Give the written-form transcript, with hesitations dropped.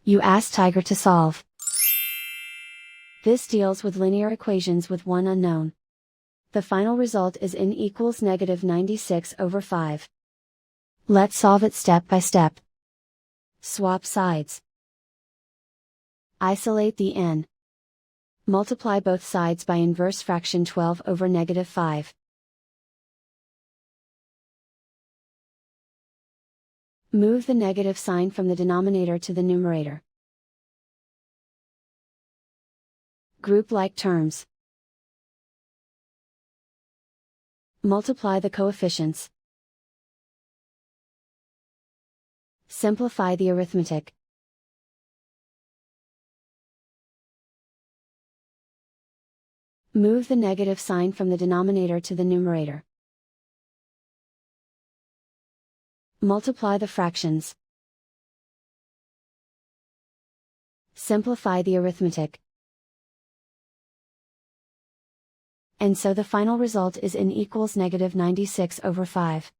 You ask Tiger to solve. This deals with linear equations with one unknown. The final result is n equals -96/5. Let's solve it step by step. Swap sides. Isolate the n. Multiply both sides by inverse fraction 12/-5. Move the negative sign from the denominator to the numerator. Group like terms. Multiply the coefficients. Simplify the arithmetic. Move the negative sign from the denominator to the numerator. Multiply the fractions. Simplify the arithmetic. And so the final result is n equals -96/5.